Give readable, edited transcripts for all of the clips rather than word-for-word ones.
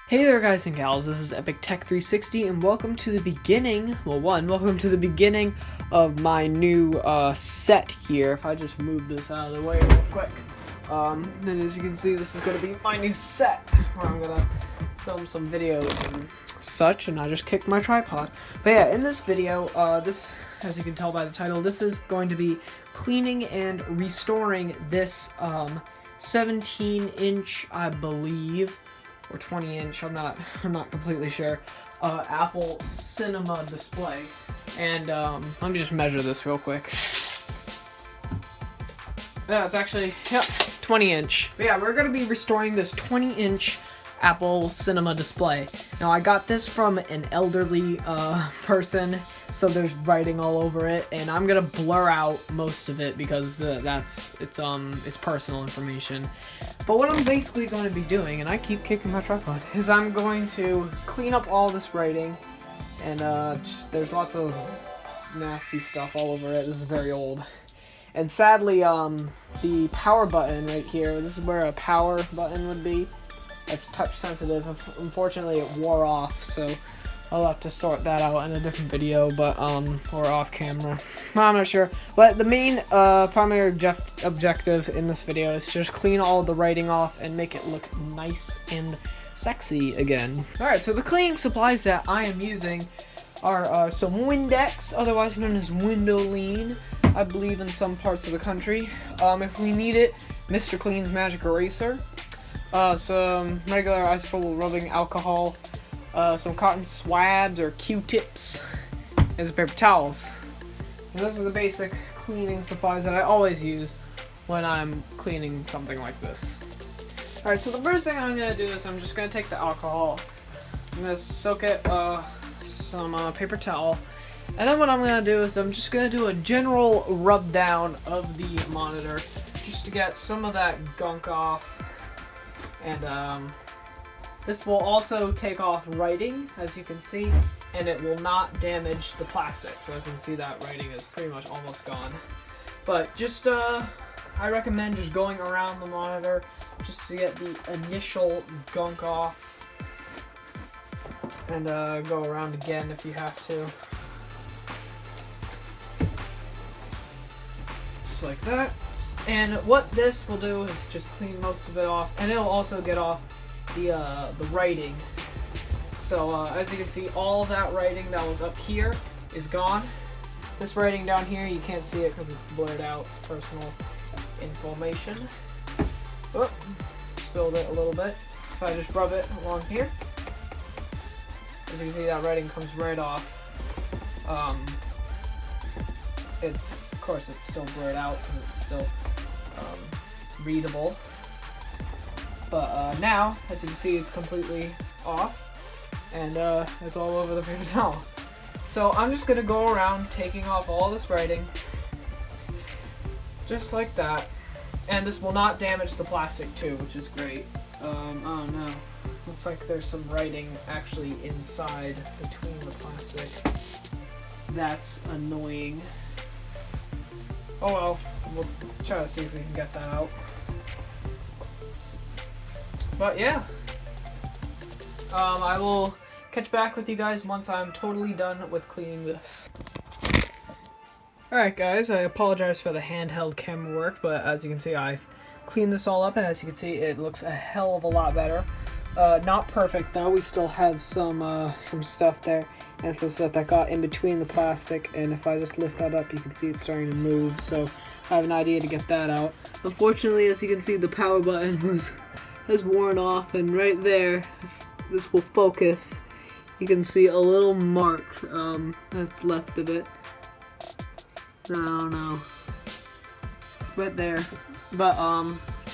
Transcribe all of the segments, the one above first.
Hey there guys and gals, this is Epic Tech 360 and welcome to the beginning, welcome to the beginning of my new set here. If I just move this out of the way real quick. Then as you can see, this is going to be my new set where I'm going to film some videos and such, and I just kicked my tripod. But yeah, in this video, this, as you can tell by the title, this is going to be cleaning and restoring this 17-inch, I believe, or 20-inch, I'm not completely sure, Apple Cinema display. And let me just measure this real quick. Yeah, it's actually 20-inch. But yeah, we're gonna be restoring this 20-inch Apple Cinema display. Now I got this from an elderly person, so there's writing all over it, and I'm gonna blur out most of it because it's personal information. But what I'm basically going to be doing, and I keep kicking my tripod, is I'm going to clean up all this writing, and there's lots of nasty stuff all over it. This is very old. And sadly, the power button right here, this is where a power button would be. It's touch sensitive. Unfortunately, it wore off, so I'll have to sort that out in a different video, but or off camera. I'm not sure. But the main primary objective in this video is to just clean all the writing off and make it look nice and sexy again. Alright, so the cleaning supplies that I am using are some Windex, otherwise known as window lean, I believe in some parts of the country. If we need it, Mr. Clean's Magic Eraser, some regular isopropyl rubbing alcohol, some cotton swabs or Q-tips, and some paper towels. And those are the basic cleaning supplies that I always use when I'm cleaning something like this. Alright, so the first thing I'm going to do is I'm just going to take the alcohol. I'm going to soak it some paper towel. And then what I'm going to do is I'm just going to do a general rub down of the monitor just to get some of that gunk off. And this will also take off writing, as you can see, and it will not damage the plastic. So as you can see, that writing is pretty much almost gone. But just, I recommend just going around the monitor just to get the initial gunk off. And go around again if you have to. Just like that. And what this will do is just clean most of it off, and it'll also get off the writing. So as you can see, all that writing that was up here is gone. This writing down here, you can't see it because it's blurred out, personal information. Oh, spilled it a little bit. If I just rub it along here, as you can see, that writing comes right off. Of course it's still blurred out because it's still readable. But now, as you can see, it's completely off, and it's all over the paper towel. So I'm just going to go around taking off all this writing, just like that. And this will not damage the plastic too, which is great. I don't know. Looks like there's some writing actually inside between the plastic. That's annoying. Oh well, we'll try to see if we can get that out. But yeah, I will catch back with you guys once I'm totally done with cleaning this. Alright guys, I apologize for the handheld camera work, but as you can see, I cleaned this all up, and as you can see, it looks a hell of a lot better. Not perfect though, we still have some stuff there, and some stuff that got in between the plastic, and if I just lift that up, you can see it's starting to move, so I have an idea to get that out. Unfortunately, as you can see, the power button has worn off, and right there, if this will focus, you can see a little mark that's left of it. I don't know, right there, but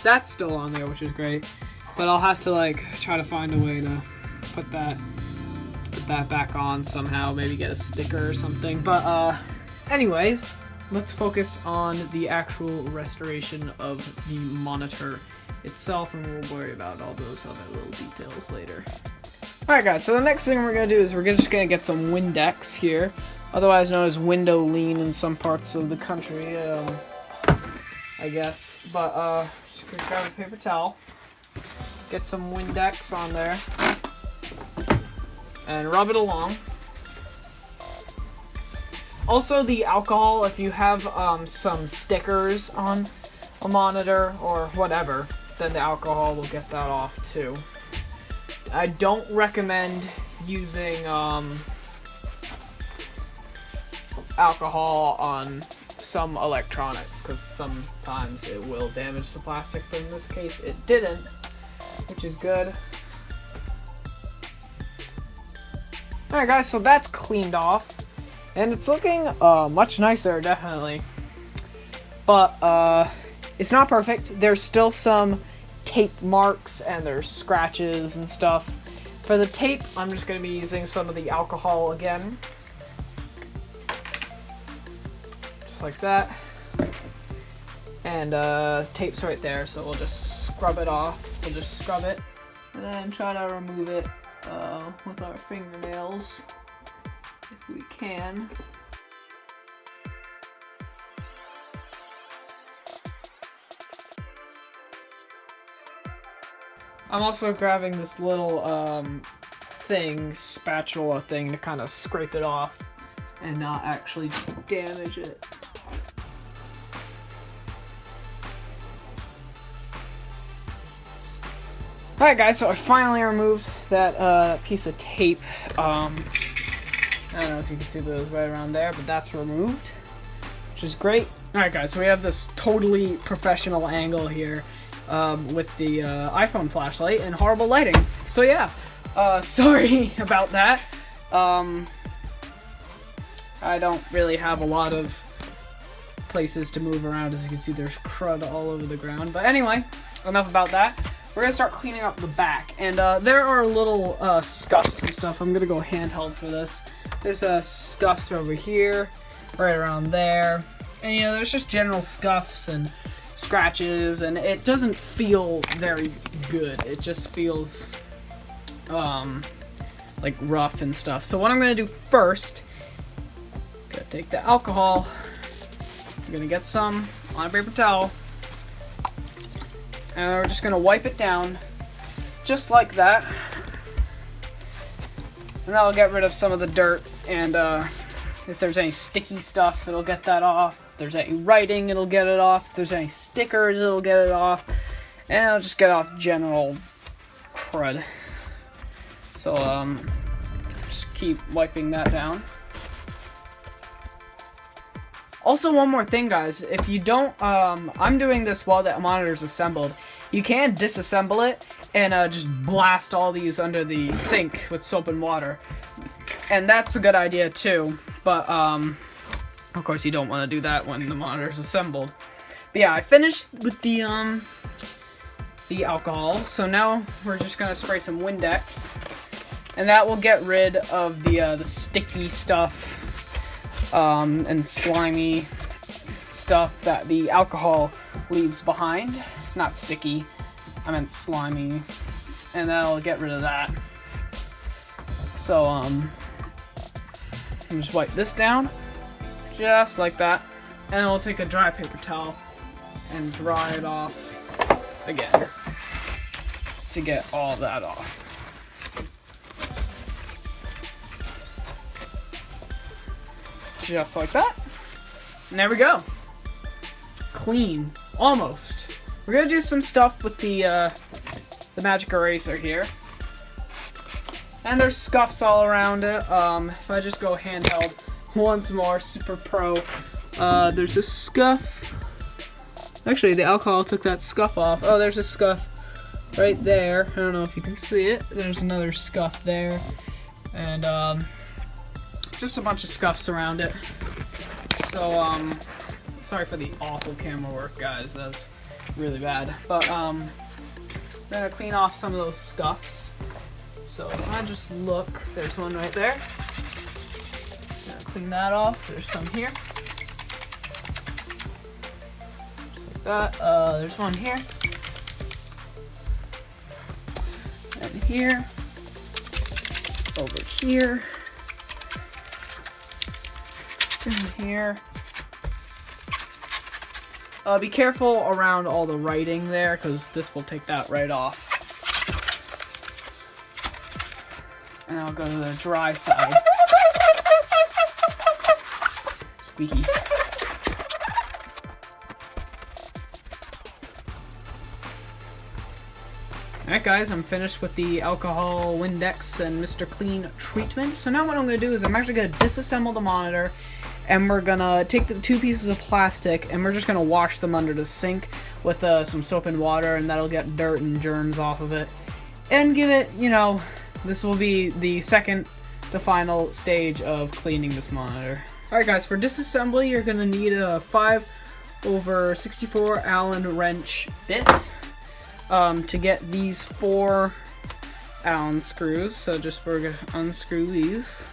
that's still on there, which is great. But I'll have to try to find a way to put that back on somehow, maybe get a sticker or something. But anyways, let's focus on the actual restoration of the monitor itself, and we'll worry about all those other little details later. Alright guys, so the next thing we're going to do is we're just going to get some Windex here, otherwise known as window lean in some parts of the country, I guess. But just grab a paper towel, get some Windex on there, and rub it along. Also, the alcohol, if you have some stickers on a monitor or whatever, then the alcohol will get that off too. I don't recommend using alcohol on some electronics because sometimes it will damage the plastic, but in this case it didn't, which is good. Alright guys, so that's cleaned off. And it's looking much nicer, definitely. But it's not perfect. There's still some tape marks and there's scratches and stuff. For the tape, I'm just going to be using some of the alcohol again. Just like that. And tape's right there, so we'll just scrub it off. We'll just scrub it and then try to remove it with our fingernails. If we can. I'm also grabbing this little spatula thing to kind of scrape it off and not actually damage it. Alright guys, so I finally removed that piece of tape. I don't know if you can see those right around there, but that's removed, which is great. Alright guys, so we have this totally professional angle here with the iPhone flashlight and horrible lighting. So yeah, sorry about that. I don't really have a lot of places to move around. As you can see, there's crud all over the ground. But anyway, enough about that. We're gonna start cleaning up the back, and there are little scuffs and stuff. I'm gonna go handheld for this. There's scuffs over here, right around there, and you know, there's just general scuffs and scratches, and it doesn't feel very good. It just feels like rough and stuff. So what I'm gonna do first, gonna take the alcohol. I'm gonna get some on a paper towel. And we're just going to wipe it down, just like that. And that'll get rid of some of the dirt, and if there's any sticky stuff, it'll get that off. If there's any writing, it'll get it off. If there's any stickers, it'll get it off. And it'll just get off general crud. So, just keep wiping that down. Also, one more thing, guys. If you don't, I'm doing this while the monitor's assembled. You can disassemble it and just blast all these under the sink with soap and water. And that's a good idea, too. But, of course, you don't want to do that when the monitor's assembled. But yeah, I finished with the alcohol. So now we're just going to spray some Windex. And that will get rid of the sticky stuff. And slimy stuff that the alcohol leaves behind. Not sticky, I meant slimy. And that'll get rid of that. So, I'll just wipe this down, just like that. And then we'll take a dry paper towel and dry it off again to get all that off. Just like that. And there we go. Clean. Almost. We're gonna do some stuff with the magic eraser here. And there's scuffs all around it. If I just go handheld once more, super pro. There's a scuff. Actually, the alcohol took that scuff off. Oh, there's a scuff right there. I don't know if you can see it. There's another scuff there. And, just a bunch of scuffs around it. So, sorry for the awful camera work, guys. That's really bad. But, I'm gonna clean off some of those scuffs. So, if I just look, there's one right there. Gonna clean that off. There's some here. Just like that. There's one here. And here. Over here. In here. Be careful around all the writing there, because this will take that right off. And I'll go to the dry side. Squeaky. Alright guys, I'm finished with the alcohol, Windex, and Mr. Clean treatment. So now what I'm going to do is I'm actually going to disassemble the monitor, and we're going to take the 2 pieces of plastic, and we're just going to wash them under the sink with some soap and water, and that'll get dirt and germs off of it. And give it, you know, this will be the second to final stage of cleaning this monitor. Alright guys, for disassembly you're going to need a 5/64 Allen wrench bit. To get these 4 Allen screws, so just we're gonna unscrew these.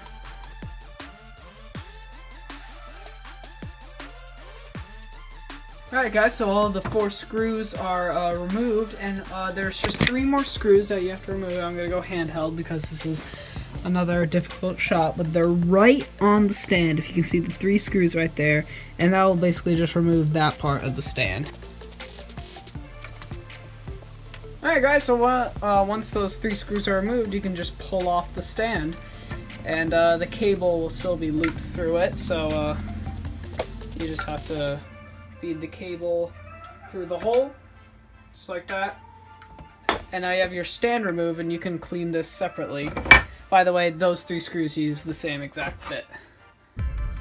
Alright guys, so all of the 4 screws are removed, and there's just 3 more screws that you have to remove. I'm gonna go handheld because this is another difficult shot, but they're right on the stand. If you can see the 3 screws right there, and that will basically just remove that part of the stand. Alright guys, so once those 3 screws are removed, you can just pull off the stand. And the cable will still be looped through it, so you just have to feed the cable through the hole, just like that. And now you have your stand removed, and you can clean this separately. By the way, those 3 screws use the same exact bit.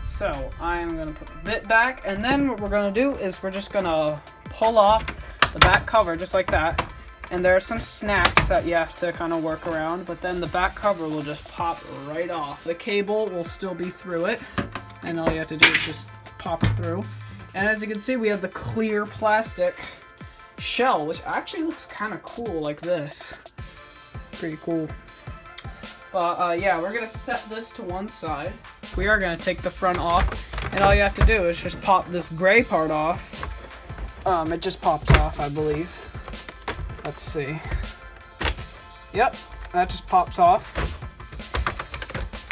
So, I am going to put the bit back, and then what we're going to do is we're just going to pull off the back cover, just like that. And there are some snaps that you have to kind of work around, but then the back cover will just pop right off. The cable will still be through it, and all you have to do is just pop it through. And as you can see, we have the clear plastic shell, which actually looks kind of cool like this. Pretty cool. But yeah, we're going to set this to one side. We are going to take the front off, and all you have to do is just pop this gray part off. It just popped off, I believe. Let's see. Yep, that just pops off.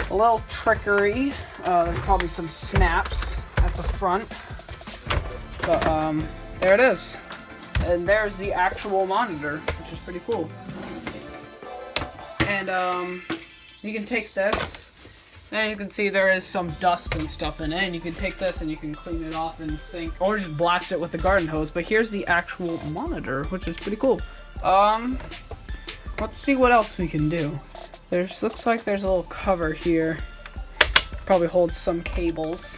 A little trickery. There's probably some snaps at the front. But there it is. And there's the actual monitor, which is pretty cool. And you can take this. And you can see there is some dust and stuff in it, and you can take this and you can clean it off in the sink, or just blast it with the garden hose. But here's the actual monitor, which is pretty cool. Let's see what else we can do. Looks like there's a little cover here. Probably holds some cables.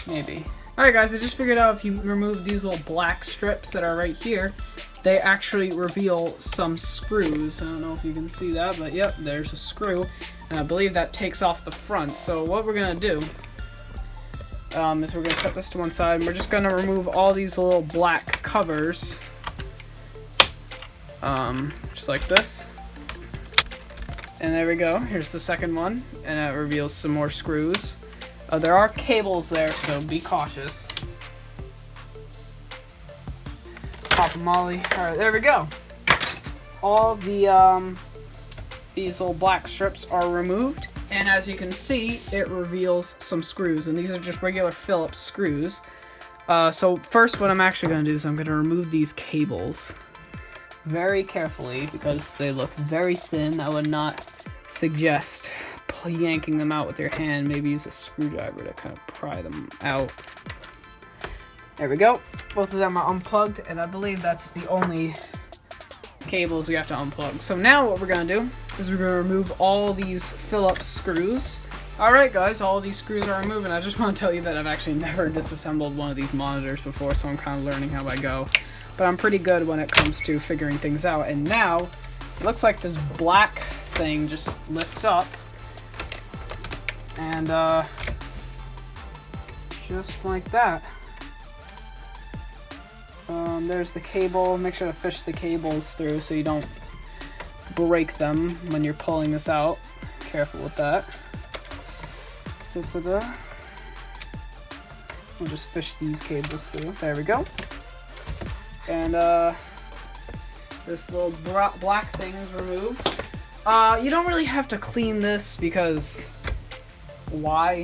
Maybe. Alright guys, I just figured out if you remove these little black strips that are right here, they actually reveal some screws. I don't know if you can see that, but yep, there's a screw. And I believe that takes off the front. So what we're going to do is we're going to set this to one side, and we're just going to remove all these little black covers. Just like this. And there we go. Here's the second one, and it reveals some more screws. There are cables there, so be cautious. Pop a molly. Alright, there we go. All the, these little black strips are removed, and as you can see, it reveals some screws, and these are just regular Phillips screws. So first what I'm actually going to do is I'm going to remove these cables very carefully, because they look very thin. I would not suggest yanking them out with your hand. Maybe use a screwdriver to kind of pry them out. There we go. Both of them are unplugged, and I believe that's the only cables we have to unplug. So now what we're going to do is we're going to remove all these Phillips screws. Alright guys, all these screws are removed, and I just want to tell you that I've actually never disassembled one of these monitors before, so I'm kind of learning how I go. But I'm pretty good when it comes to figuring things out. And now, it looks like this black thing just lifts up. And, just like that. There's the cable. Make sure to fish the cables through so you don't break them when you're pulling this out. Careful with that. We'll just fish these cables through. There we go. And this little black thing is removed. You don't really have to clean this because why?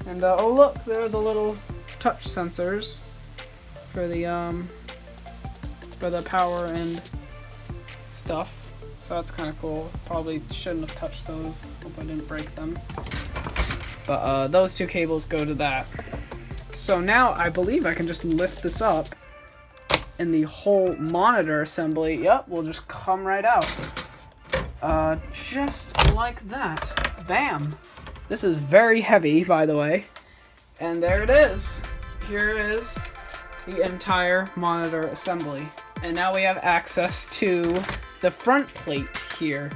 And oh look, there are the little touch sensors for the power and stuff. So that's kind of cool. Probably shouldn't have touched those. Hope I didn't break them. But those two cables go to that. So now I believe I can just lift this up and the whole monitor assembly, yep, will just come right out. Just like that. Bam. This is very heavy, by the way. And there it is. Here is the entire monitor assembly. And now we have access to the front plate here.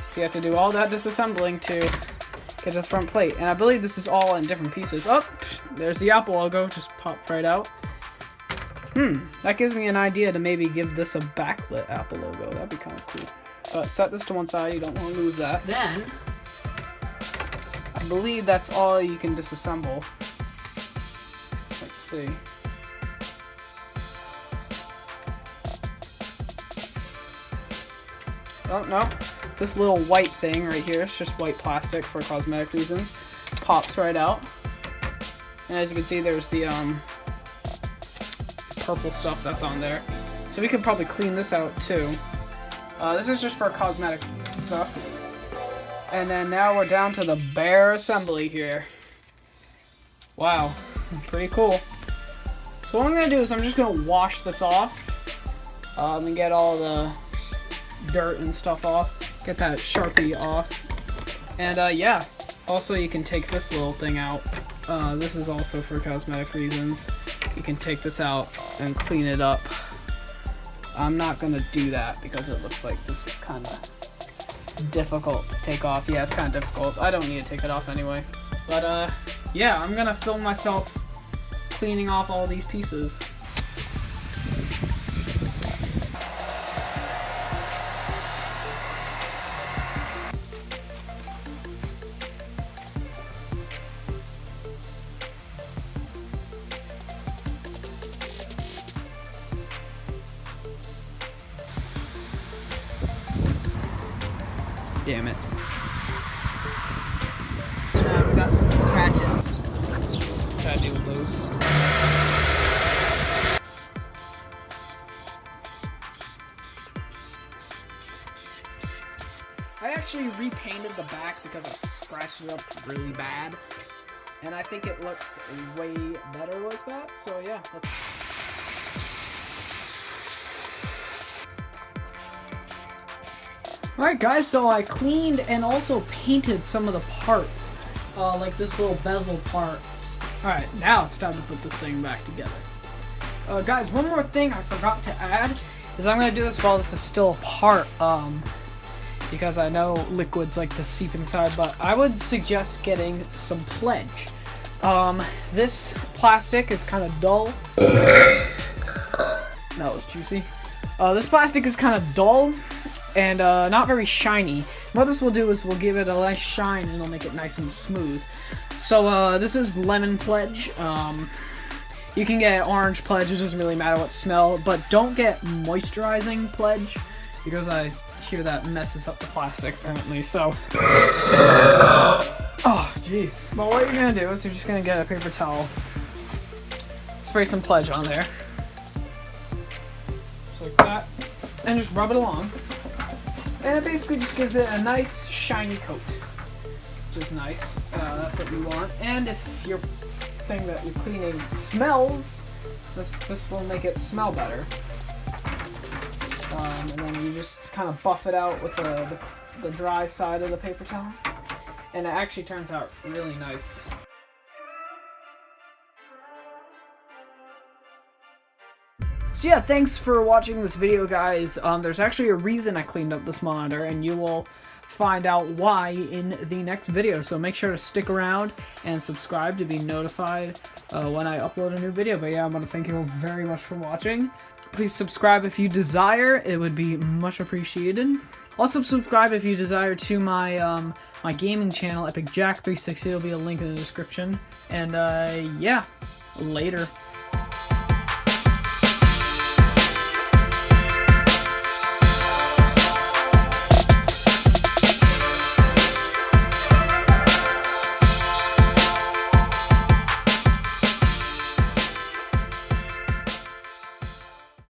So you have to do all that disassembling to get to the front plate. And I believe this is all in different pieces. Oh, there's the Apple logo, just popped right out. That gives me an idea to maybe give this a backlit Apple logo. That'd be kind of cool. But set this to one side, you don't want to lose that. Then, I believe that's all you can disassemble. Let's see. Oh, no. This little white thing right here, it's just white plastic for cosmetic reasons, pops right out. And as you can see, there's the purple stuff that's on there. So we could probably clean this out too. This is just for cosmetic stuff. And then now we're down to the bare assembly here. Wow, pretty cool. So what I'm going to do is I'm just going to wash this off and get all the dirt and stuff off. Get that Sharpie off. And yeah, also you can take this little thing out. This is also for cosmetic reasons. You can take this out and clean it up. I'm not going to do that because it looks like this is kind of difficult to take off. Yeah, it's kind of difficult. I don't need to take it off anyway. But yeah, I'm going to film myself cleaning off all these pieces. Damn it. Now I've got some scratches. What should I do with those? I actually repainted the back because I scratched it up really bad. And I think it looks way better like that. So yeah, let's... Alright guys, so I cleaned and also painted some of the parts, like this little bezel part. Alright, now it's time to put this thing back together. Guys, one more thing I forgot to add is I'm going to do this while this is still apart, because I know liquids like to seep inside, but I would suggest getting some pledge. This plastic is kind of dull. That was juicy. This plastic is kind of dull and not very shiny. What this will do is we'll give it a nice shine and it'll make it nice and smooth. So this is lemon pledge. You can get orange pledge, it doesn't really matter what smell, but don't get moisturizing pledge because I hear that messes up the plastic apparently, so. Oh, jeez. So what you're gonna do is you're just gonna get a paper towel, spray some pledge on there, just like that, and just rub it along. And it basically just gives it a nice shiny coat, which is nice. That's what you want. And if your thing that you're cleaning smells, this will make it smell better. And then you just kind of buff it out with the dry side of the paper towel. And it actually turns out really nice. So yeah, thanks for watching this video, guys. There's actually a reason I cleaned up this monitor, and you will find out why in the next video. So make sure to stick around and subscribe to be notified when I upload a new video. But yeah, I want to thank you very much for watching. Please subscribe if you desire. It would be much appreciated. Also subscribe if you desire to my my gaming channel, Epic Jack 360. There'll be a link in the description. And yeah, later.